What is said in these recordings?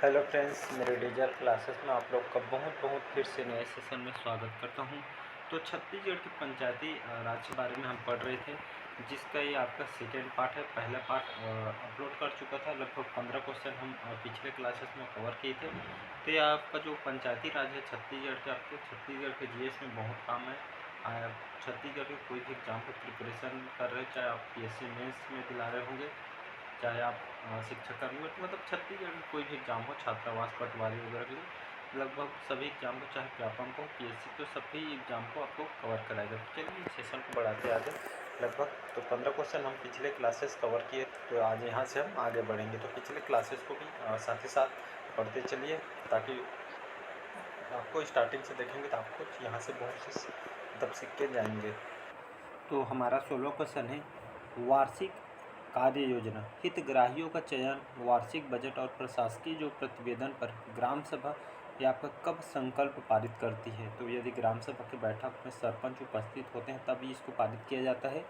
Hello friends, मेरे digital classes में आप लोग का बहुत फिर से नए सेशन में स्वागत करता हूं। तो छत्तीसगढ़ के पंचायती राज के बारे में हम पढ़ रहे थे, जिसका ये आपका सेकेंड पार्ट है। पहला पार्ट अपलोड कर चुका था, लगभग 15 क्वेश्चन हम पिछले क्लासेस में कवर किए थे। तो ये आपका जो पंचायती राज है छत्तीसगढ़ के, आपके छत्तीसगढ़ के जीएस में बहुत काम है। छत्तीसगढ़ के कोई भी एग्जाम को प्रिपरेशन कर रहे हैं, चाहे आप पीएससी मेंस में दिला रहे होंगे, चाहे आप शिक्षक कर्मी, मतलब छत्तीसगढ़ में कोई भी एग्जाम हो, छात्रावास पटवारी वगैरह के लिए लगभग सभी एग्जाम को, चाहे व्यापम को पीएससी, तो सभी एग्जाम को आपको कवर कराएगा। चलिए सेशन को बढ़ाते आगे। लगभग तो 15 क्वेश्चन हम पिछले क्लासेस कवर किए, तो आज यहाँ से हम आगे बढ़ेंगे। तो पिछले क्लासेस को भी साथ ही साथ पढ़ते चलिए, ताकि आपको स्टार्टिंग से देखेंगे तो आपको यहाँ से बहुत से मतलब सीख के जाएंगे। तो हमारा 16 क्वेश्चन है, वार्षिक कार्य योजना। हितग्राहियों का चयन वार्षिक बजट और प्रशासकीय जो प्रतिवेदन पर ग्राम सभा या आपका कब संकल्प पारित करती है। तो यदि ग्राम सभा की बैठक में सरपंच उपस्थित होते हैं तभी इसको पारित किया जाता है,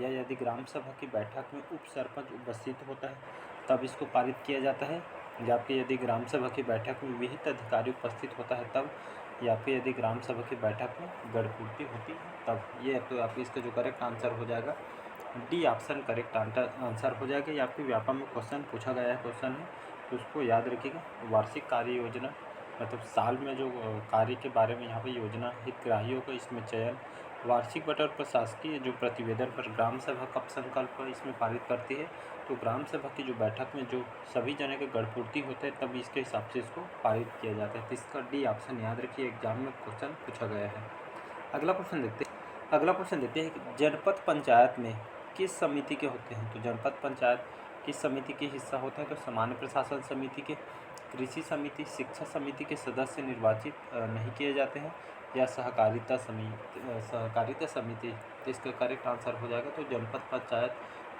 या यदि ग्राम सभा की बैठक में उप सरपंच उपस्थित होता है तब इसको पारित किया जाता है, या फिर यदि ग्राम सभा की बैठक में विहित अधिकारी उपस्थित होता है तब, या फिर यदि ग्राम सभा की बैठक में गढ़पूर्ति होती है तब। ये तो आप इसका जो करेक्ट आंसर हो जाएगा डी ऑप्शन करेक्ट आंसर हो जाएगा। या फिर व्यापम में क्वेश्चन पूछा गया है, क्वेश्चन है तो उसको याद रखिएगा। वार्षिक कार्य योजना मतलब साल में जो कार्य के बारे में यहाँ पे योजना, हितग्राहियों का इसमें चयन, वार्षिक बजट और प्रशासकीय जो प्रतिवेदन पर ग्राम सभा कब संकल्प इसमें पारित करती है। तो ग्राम सभा की जो बैठक में जो सभी जने के गढ़पूर्ति होते हैं तब इसके हिसाब से इसको पारित किया जाता है। तो इसका डी ऑप्शन याद रखिए, एग्जाम में क्वेश्चन पूछा गया है। अगला क्वेश्चन देखते हैं कि जनपद पंचायत में किस समिति के होते हैं। तो जनपद पंचायत किस समिति के हिस्सा होता है। तो सामान्य प्रशासन समिति के, कृषि समिति, शिक्षा समिति के सदस्य निर्वाचित नहीं किए जाते हैं, या सहकारिता समिति। तो इसका करेक्ट आंसर हो जाएगा। तो जनपद पंचायत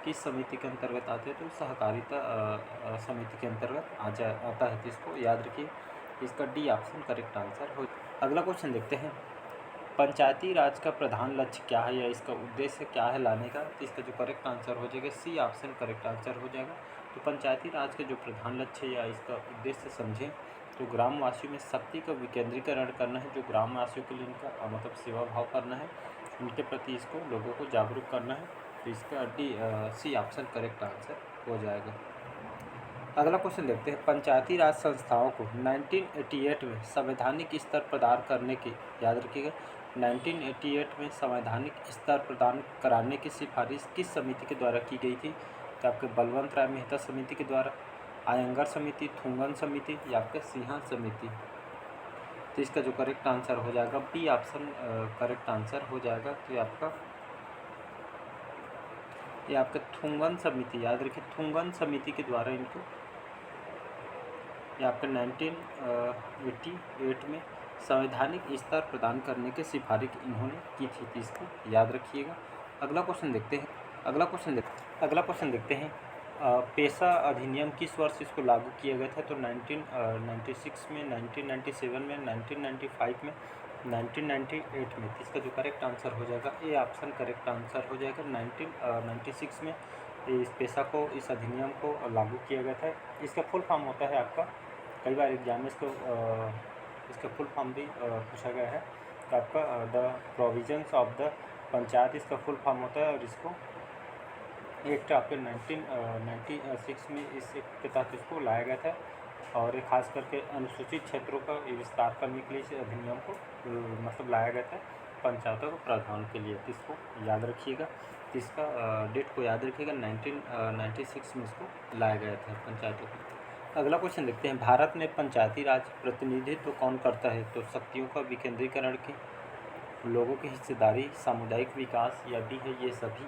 किस समिति के अंतर्गत आते हैं। तो सहकारिता समिति के अंतर्गत आता है। तो इसको याद रखिए, इसका डी ऑप्शन करेक्ट आंसर हो। अगला क्वेश्चन देखते हैं, पंचायती राज का प्रधान लक्ष्य क्या है, या इसका उद्देश्य क्या है लाने का। तो इसका जो करेक्ट आंसर हो जाएगा सी ऑप्शन करेक्ट आंसर हो जाएगा। तो पंचायती राज का जो प्रधान लक्ष्य या इसका उद्देश्य समझें तो ग्रामवासियों में शक्ति का विकेंद्रीकरण करना है। जो ग्रामवासियों के लिए इनका मतलब सेवा भाव करना है, उनके प्रति इसको लोगों को जागरूक करना है। तो इसका सी ऑप्शन करेक्ट आंसर हो जाएगा। अगला क्वेश्चन देखते हैं, पंचायती राज संस्थाओं को 1988 में संवैधानिक स्तर प्रदान करने की, याद रखिएगा 1988 में संवैधानिक स्तर प्रदान कराने की सिफारिश किस समिति के द्वारा की गई थी। तो आपके बलवंत राय मेहता समिति के द्वारा, आयंगर समिति, थुंगन समिति, या आपके सिंहा समिति। तो इसका जो करेक्ट आंसर हो जाएगा बी ऑप्शन करेक्ट आंसर हो जाएगा। तो ये आपका थुंगन समिति, याद रखिए थुंगन समिति के द्वारा इनको, ये आपका 1988 में संवैधानिक स्तर प्रदान करने की सिफारिश इन्होंने की थी। तो इसको याद रखिएगा। अगला क्वेश्चन देखते हैं, पेशा अधिनियम किस वर्ष इसको लागू किया गया था। तो 1996 में, 1997 में, 1995 में, 1998 में। इसका जो करेक्ट आंसर हो जाएगा ए ऑप्शन करेक्ट आंसर हो जाएगा। 1996 में इस पेशा को, इस अधिनियम को लागू किया गया था। इसका फुल फॉर्म होता है आपका, कई बार एग्जाम में इसका फुल फॉर्म भी पूछा गया है। तो आपका the provisions of the panchayat इसका फुल फॉर्म होता है, और इसको एक्ट आपके 1996 में इस एक्ट के तहत इसको लाया गया था। और ये खास करके अनुसूचित क्षेत्रों का विस्तार करने के लिए इस अधिनियम को मतलब लाया गया था, पंचायतों को प्रावधान के लिए। तो इसको याद रखिएगा, तो इसका डेट को याद रखिएगा, 1996 में इसको लाया गया था पंचायतों को। अगला क्वेश्चन देखते हैं, भारत में पंचायती राज प्रतिनिधित्व कौन करता है। तो शक्तियों का विकेंद्रीकरण की, लोगों की हिस्सेदारी, सामुदायिक विकास, या भी है ये सभी।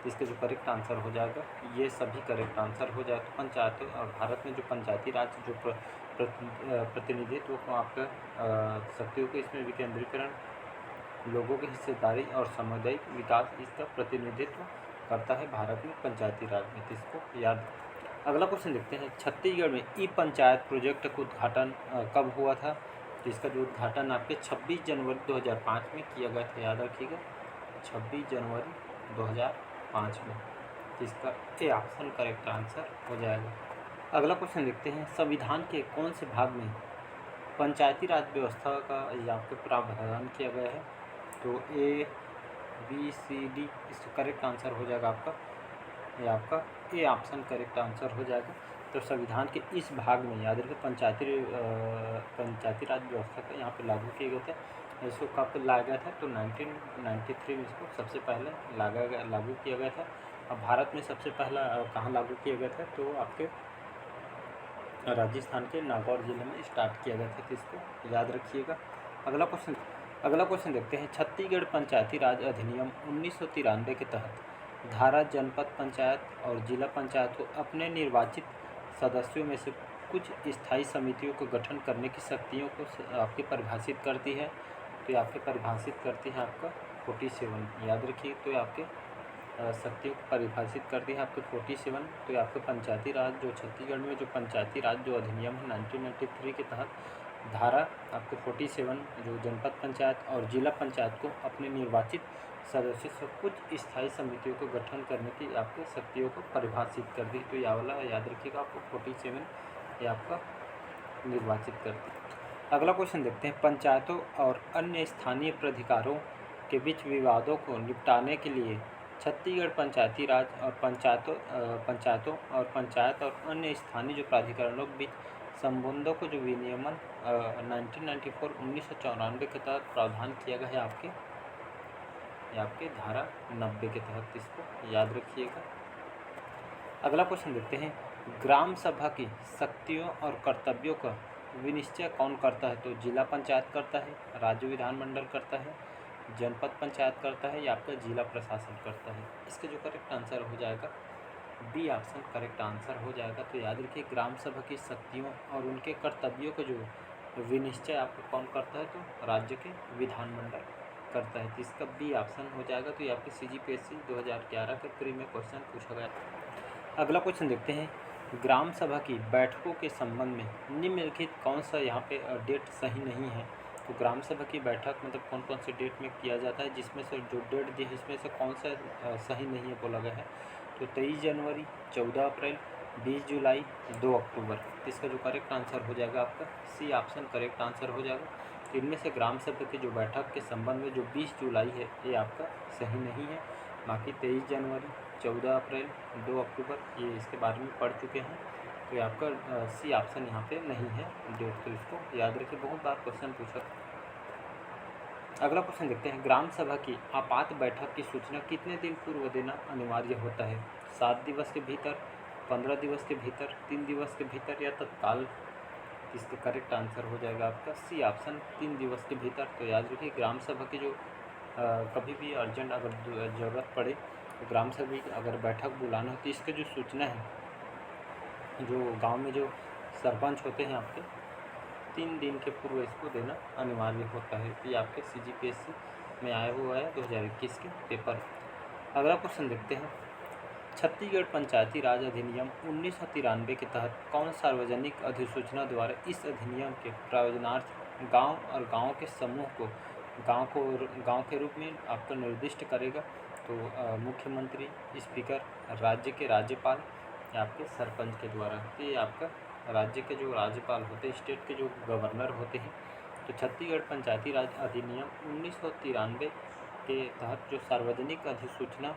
इसका जो करेक्ट आंसर हो जाएगा ये सभी करेक्ट आंसर हो जाए। तो पंचायत भारत में जो पंचायती राज जो प्रतिनिधित्व को आपका शक्तियों के इसमें विकेंद्रीकरण, लोगों की हिस्सेदारी और सामुदायिक विकास, इसका प्रतिनिधित्व करता है भारत में पंचायती राज में। तो इसको याद। अगला क्वेश्चन देखते हैं, छत्तीसगढ़ में ई पंचायत प्रोजेक्ट का उद्घाटन कब हुआ था। तो इसका जो उद्घाटन आपके 26 जनवरी 2005 में किया गया था, याद रखिएगा 26 जनवरी 2005 में। तो इसका ए ऑप्शन करेक्ट आंसर हो जाएगा। अगला क्वेश्चन देखते हैं, संविधान के कौन से भाग में पंचायती राज व्यवस्था का यहाँ पे प्रावधान किया गया है? तो ए बी सी डी इसका करेक्ट आंसर हो जाएगा आपका, ये आपका ए ऑप्शन करेक्ट आंसर हो जाएगा। तो संविधान के इस भाग में याद रखिए पंचायती राज व्यवस्था का यहाँ पे लागू किए गए थे। इसको कब लाया गया था? तो 1993 में इसको सबसे पहले लागू किया गया था। अब भारत में सबसे पहला कहाँ लागू किया गया था? तो आपके राजस्थान के नागौर जिले में स्टार्ट किया गया था। तो इसको याद रखिएगा। अगला क्वेश्चन देखते हैं, छत्तीसगढ़ पंचायती राज अधिनियम 1993 के तहत धारा जनपद पंचायत और जिला पंचायत को अपने निर्वाचित सदस्यों में से कुछ स्थायी समितियों को गठन करने की शक्तियों को आपके परिभाषित करती है। तो ये आपके परिभाषित करती है आपका 47, याद रखिए। तो ये आपके शक्तियों को परिभाषित करती है आपके 47। तो ये आपके पंचायती राज जो छत्तीसगढ़ में जो पंचायती राज जो अधिनियम है 1993 के तहत धारा आपके 47 जो जनपद पंचायत और जिला पंचायत को अपने निर्वाचित सदस्यों से कुछ स्थायी समितियों को गठन करने की आपके शक्तियों को परिभाषित कर दी। तो यह वाला याद रखिएगा, आपको 47 ये आपका निर्वाचित करती है। अगला क्वेश्चन देखते हैं, पंचायतों और अन्य स्थानीय प्राधिकारों के बीच विवादों को निपटाने के लिए छत्तीसगढ़ पंचायती राज और पंचायत और अन्य स्थानीय जो प्राधिकरणों के बीच संबंधों को जो विनियमन 1994 के तहत प्रावधान किया गया है आपके धारा 90 के तहत, इसको याद रखिएगा। अगला क्वेश्चन देखते हैं, ग्राम सभा की शक्तियों और कर्तव्यों का विनिश्चय कौन करता है? तो जिला पंचायत करता है, राज्य विधानमंडल करता है, जनपद पंचायत करता है या आपका जिला प्रशासन करता है? इसका जो करेक्ट आंसर हो जाएगा बी ऑप्शन करेक्ट आंसर हो जाएगा। तो याद रखिए, ग्राम सभा की शक्तियों और उनके कर्तव्यों का जो विनिश्चय आपको कौन करता है? तो राज्य के विधानमंडल करता है। तो इसका बी ऑप्शन हो जाएगा। तो ये आपके CGPSC 2011 के प्री में क्वेश्चन पूछा गया। अगला क्वेश्चन देखते हैं, ग्राम सभा की बैठकों के संबंध में निम्नलिखित कौन सा यहाँ पे डेट सही नहीं है? तो ग्राम सभा की बैठक मतलब कौन कौन से डेट में किया जाता है, जिसमें से जो डेट दी है इसमें से कौन सा सही नहीं है बोला गया है? तो 23 जनवरी, 14 अप्रैल, 20 जुलाई, 2 अक्टूबर। इसका जो करेक्ट आंसर हो जाएगा आपका सी ऑप्शन करेक्ट आंसर हो जाएगा। तो इनमें से ग्राम सभा की जो बैठक के संबंध में जो 20 जुलाई है ये आपका सही नहीं है। बाकी 23 जनवरी, 14 अप्रैल, 2 अक्टूबर ये इसके बारे में पढ़ चुके हैं। तो ये आपका सी ऑप्शन यहाँ पे नहीं है डेट। तो इसको याद रखिए, बहुत बार क्वेश्चन पूछा। अगला क्वेश्चन देखते हैं, ग्राम सभा की आपात बैठक की सूचना कितने दिन पूर्व देना अनिवार्य होता है? 7 दिवस के भीतर, 15 दिवस के भीतर, 3 दिवस के भीतर या तत्काल? इसका करेक्ट आंसर हो जाएगा आपका सी ऑप्शन 3 दिवस के भीतर। तो याद रखिए, ग्राम सभा की जो कभी भी अर्जेंट अगर ज़रूरत पड़े तो ग्राम सभा की अगर बैठक बुलाना हो तो इसका जो सूचना है, जो गांव में जो सरपंच होते हैं आपके 3 दिन के पूर्व इसको देना अनिवार्य होता है। तो ये आपके CGPSC में आया हुआ है 2021 के पेपर। अगला क्वेश्चन देखते हैं, छत्तीसगढ़ पंचायती राज अधिनियम 1993 के तहत कौन सार्वजनिक अधिसूचना द्वारा इस अधिनियम के प्रावधानार्थ गांव और गांव के समूह को गांव के रूप में आपको निर्दिष्ट करेगा? तो मुख्यमंत्री, स्पीकर, राज्य के राज्यपाल या आपके सरपंच के द्वारा। तो ये आपका राज्य के जो राज्यपाल होते हैं, स्टेट के जो गवर्नर होते हैं। तो छत्तीसगढ़ पंचायती राज अधिनियम 1993 के तहत जो सार्वजनिक अधिसूचना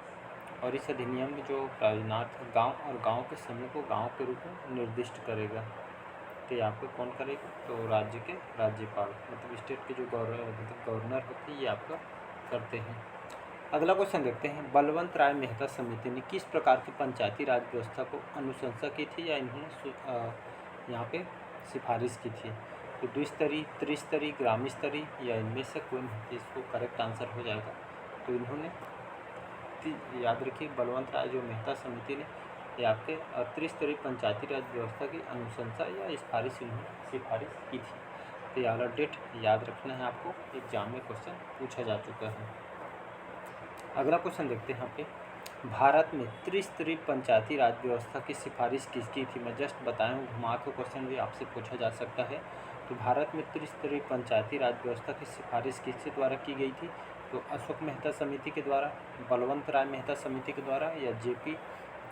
और इस अधिनियम में जो प्रावधानार्थ गांव और गांव के समूह को गांव के रूप में निर्दिष्ट करेगा। तो ये आपको कौन करेगा? तो राज्य के राज्यपाल मतलब स्टेट के जो गवर्नर होते हैं ये आपका करते हैं। अगला क्वेश्चन देखते हैं, बलवंत राय मेहता समिति ने किस प्रकार की पंचायती राज व्यवस्था को अनुशंसा की थी या इन्होंने यहाँ पे सिफारिश की थी? तो द्विस्तरीय, त्रिस्तरीय, ग्रामीण स्तरीय या इनमें से कोई नहीं? इसको करेक्ट आंसर हो जाएगा। तो इन्होंने याद रखिए, बलवंत राय जो मेहता समिति ने ये आपके त्रिस्तरीय पंचायती राज व्यवस्था की अनुशंसा या सिफारिश की थी। तो ये वाला डेट याद रखना है आपको, एग्जाम में क्वेश्चन पूछा जा चुका है। अगला क्वेश्चन देखते हैं यहाँ पे, भारत में त्रिस्तरीय पंचायती राज व्यवस्था की सिफारिश किसकी थी? मैं जस्ट बताया हूँ, घुमा के क्वेश्चन भी आपसे पूछा जा सकता है। तो भारत में त्रिस्तरीय पंचायती राज व्यवस्था की सिफारिश किसके द्वारा की गई थी? तो अशोक मेहता समिति के द्वारा, बलवंत राय मेहता समिति के द्वारा या JP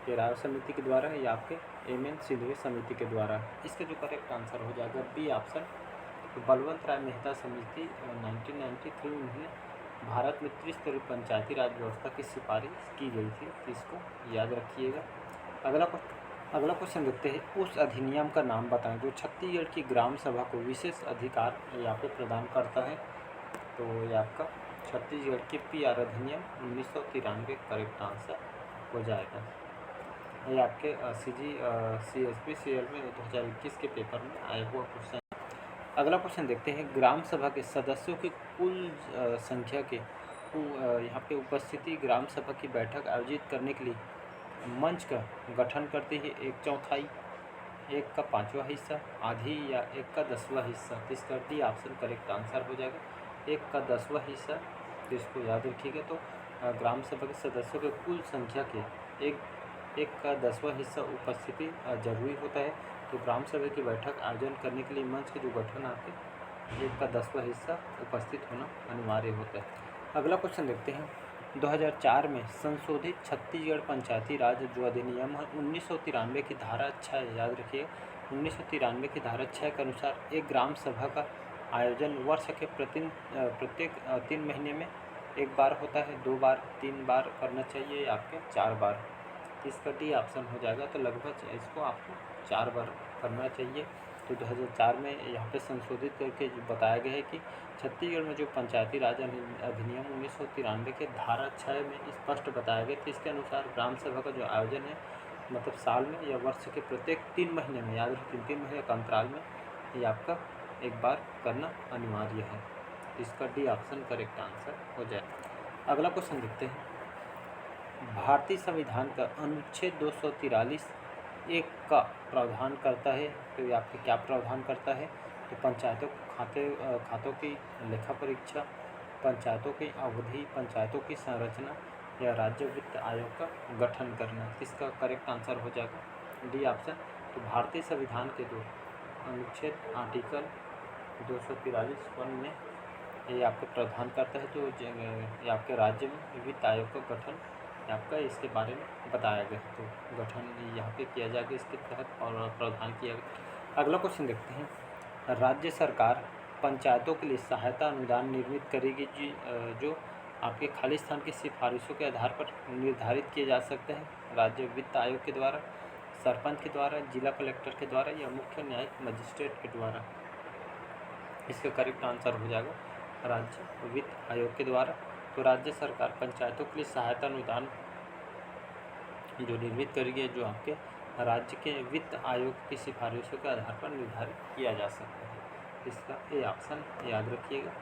राय समिति के द्वारा या आपके एम.एन. सिंघवी समिति के द्वारा। इसका जो करेक्ट आंसर हो जाएगा बी ऑप्शन। तो बलवंत राय मेहता समिति 1993 में उन्होंने भारत में त्रिस्तरीय पंचायती राज व्यवस्था की सिफारिश की गई थी, तो इसको याद रखिएगा। अगला क्वेश्चन देखते हैं, उस अधिनियम का नाम बताएं जो छत्तीसगढ़ की ग्राम सभा को विशेष अधिकार यहाँ पे प्रदान करता है। तो ये आपका छत्तीसगढ़ की पीआर अधिनियम 1993 करेक्ट आंसर हो जाएगा। ये आपके CSB/CL में 2021 के पेपर में आया हुआ क्वेश्चन। अगला क्वेश्चन देखते हैं, ग्राम सभा के सदस्यों की कुल संख्या के यहाँ पे उपस्थिति ग्राम सभा की बैठक आयोजित करने के लिए मंच का गठन करती है 1/4, 1 का 5वां हिस्सा, आधी या 1 का 10वां हिस्सा। तो इसका डी ऑप्शन करेक्ट आंसर हो जाएगा, 1 का 10वां हिस्सा। तो इसको याद रखिएगा। तो ग्राम सभा के सदस्यों के कुल संख्या के एक का 10वां हिस्सा उपस्थिति जरूरी होता है। तो ग्राम सभा की बैठक आयोजन करने के लिए मंच के जो गठन आपके 1 का 10वां हिस्सा उपस्थित होना अनिवार्य होता है। अगला क्वेश्चन देखते हैं, 2004 में संशोधित छत्तीसगढ़ पंचायती राज जो अधिनियम है 1993 की धारा 6, याद रखिए 1993 की धारा 6 के अनुसार एक ग्राम सभा का आयोजन वर्ष के प्रत्येक 3 महीने में 1 बार होता है, 2 बार, 3 बार करना चाहिए, आपके 4 बार। इसका डी ऑप्शन हो जाएगा। तो लगभग इसको आपको 4 बार करना चाहिए। तो 2004 में यहाँ पे संशोधित करके जो बताया गया है कि छत्तीसगढ़ में जो पंचायती राज अधिनियम 1993 के धारा 6 में स्पष्ट बताया गया कि इसके अनुसार ग्राम सभा का जो आयोजन है मतलब साल में या वर्ष के प्रत्येक 3 महीने में, याद रखिए 3 महीने के अंतराल में ये आपका 1 बार करना अनिवार्य है। इसका डी ऑप्शन करेक्ट आंसर हो जाए। अगला क्वेश्चन देखते हैं, भारतीय संविधान का अनुच्छेद 243 1 का प्रावधान करता है। तो ये आपके क्या प्रावधान करता है? तो पंचायतों खातों की लेखा परीक्षा, पंचायतों की अवधि, पंचायतों की संरचना या राज्य वित्त आयोग का गठन करना। इसका करेक्ट आंसर हो जाएगा डी ऑप्शन। तो भारतीय संविधान के जो अनुच्छेद आर्टिकल 243(1) में ये आपको प्रावधान करता है। तो ये आपके राज्य में वित्त आयोग का गठन आपका इसके बारे में बताया गया। तो गठन यहाँ पे किया जाएगा इसके तहत और प्रावधान किया गया। अगला क्वेश्चन देखते हैं, राज्य सरकार पंचायतों के लिए सहायता अनुदान निर्मित करेगी जो आपके खाली स्थान की सिफारिशों के आधार पर निर्धारित किए जा सकते हैं, राज्य वित्त आयोग के द्वारा, सरपंच के द्वारा, जिला कलेक्टर के द्वारा या मुख्य न्यायिक मजिस्ट्रेट के द्वारा। इसका करेक्ट आंसर हो जाएगा राज्य वित्त आयोग के द्वारा। तो राज्य सरकार पंचायतों के लिए सहायता अनुदान जो निर्मित करेगी जो आपके राज्य के वित्त आयोग की सिफारिशों के आधार पर निर्धारित किया जा सकता है। इसका ए ऑप्शन याद रखिएगा।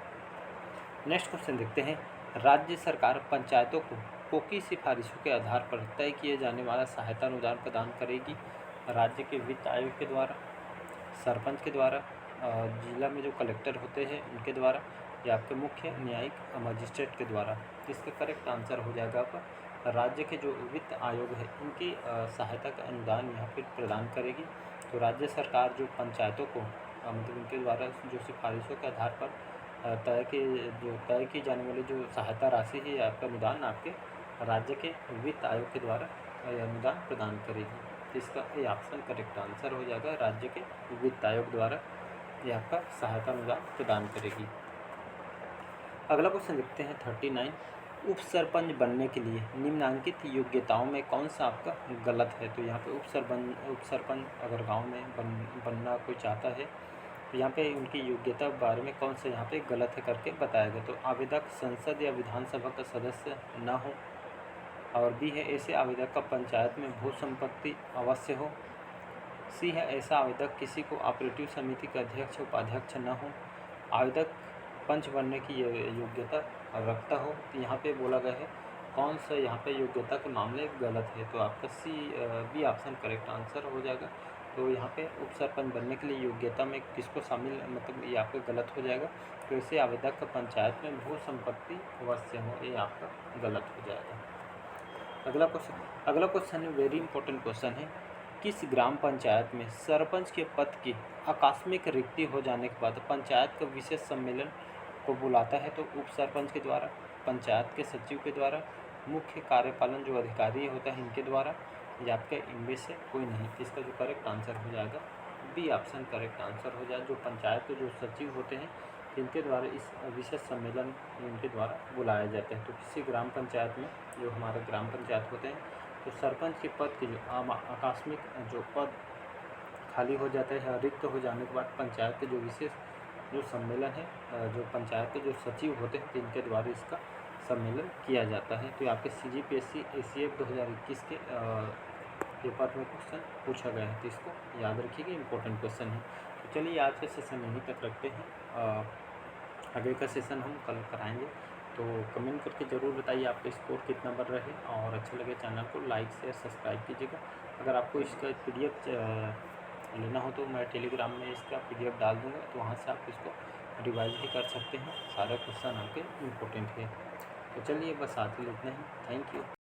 नेक्स्ट क्वेश्चन देखते हैं, राज्य सरकार पंचायतों को की सिफारिशों के आधार पर तय किए जाने वाला सहायता अनुदान प्रदान करेगी, राज्य के वित्त आयोग के द्वारा, सरपंच के द्वारा, जिला में जो कलेक्टर होते हैं उनके द्वारा या आपके मुख्य न्यायिक मजिस्ट्रेट के द्वारा। इसका करेक्ट आंसर हो जाएगा आपका राज्य के जो वित्त आयोग है इनकी सहायता का अनुदान यहाँ पर प्रदान करेगी। तो राज्य सरकार जो पंचायतों को मतलब उनके द्वारा जो सिफारिशों के आधार पर तय की जाने वाली जो सहायता राशि है आपका अनुदान आपके राज्य के वित्त आयोग के द्वारा अनुदान प्रदान करेगी। इसका ए ऑप्शन करेक्ट आंसर हो जाएगा, राज्य के वित्त आयोग द्वारा यह आपका सहायता अनुदान प्रदान करेगी। अगला क्वेश्चन देखते हैं 39, उप सरपंच बनने के लिए निम्नलिखित योग्यताओं में कौन सा आपका गलत है? तो यहाँ पे उप सरपंच अगर गांव में बनना कोई चाहता है तो यहाँ पे उनकी योग्यता बारे में कौन सा यहाँ पे गलत है करके बताया गया। तो आवेदक संसद या विधानसभा का सदस्य ना हो, और बी है ऐसे आवेदक का पंचायत में भू संपत्ति अवश्य हो, सी है ऐसा आवेदक किसी को ऑपरेटिव समिति का अध्यक्ष उपाध्यक्ष न हो, आवेदक पंच बनने की योग्यता रखता हो। तो यहाँ पे बोला गया है कौन सा यहाँ पे योग्यता के मामले गलत है। तो आपका बी ऑप्शन करेक्ट आंसर हो जाएगा। तो यहाँ पे उप सरपंच बनने के लिए योग्यता में किसको शामिल मतलब ये आपका गलत हो जाएगा। तो ऐसे आवेदक का पंचायत में भू संपत्ति अवश्य हो, ये आपका गलत हो जाएगा। अगला क्वेश्चन वेरी इंपॉर्टेंट क्वेश्चन है, किस ग्राम पंचायत में सरपंच के पद की आकस्मिक रिक्ति हो जाने के बाद पंचायत का विशेष सम्मेलन को बुलाता है? तो उप सरपंच के द्वारा, पंचायत के सचिव के द्वारा, मुख्य कार्यपालन जो अधिकारी होता है इनके द्वारा, या आपका इनमें से कोई नहीं। तो इसका जो करेक्ट आंसर हो जाएगा बी ऑप्शन करेक्ट आंसर हो जाए। जो पंचायत के जो सचिव होते हैं इनके द्वारा इस विशेष सम्मेलन इनके द्वारा बुलाया जाता है। तो किसी ग्राम पंचायत में जो हमारे ग्राम पंचायत होते हैं तो सरपंच के पद के जो आकस्मिक जो पद खाली हो जाता है या रिक्त हो जाने के बाद पंचायत के जो विशेष जो सम्मेलन है जो पंचायत के जो सचिव होते हैं इनके द्वारा इसका सम्मेलन किया जाता है। तो आपके CGPSC ACF 2021 के पेपर में क्वेश्चन पूछा गया है, तो इसको याद रखिएगा, इंपॉर्टेंट क्वेश्चन है। तो चलिए आज का सेशन यहीं तक रखते हैं, आगे का सेशन हम कल कराएंगे। तो कमेंट करके ज़रूर बताइए आपका स्कोर कितना बढ़ रहा है, और अच्छा लगे चैनल को लाइक शेयर सब्सक्राइब कीजिएगा। अगर आपको इसका PDF लेना हो तो मैं टेलीग्राम में इसका PDF डाल दूँगा, तो वहाँ से आप इसको रिवाइज भी कर सकते हैं। सारे क्वेश्चन आपके इम्पोर्टेंट है। तो चलिए बस आज के लिए इतना ही। Thank you.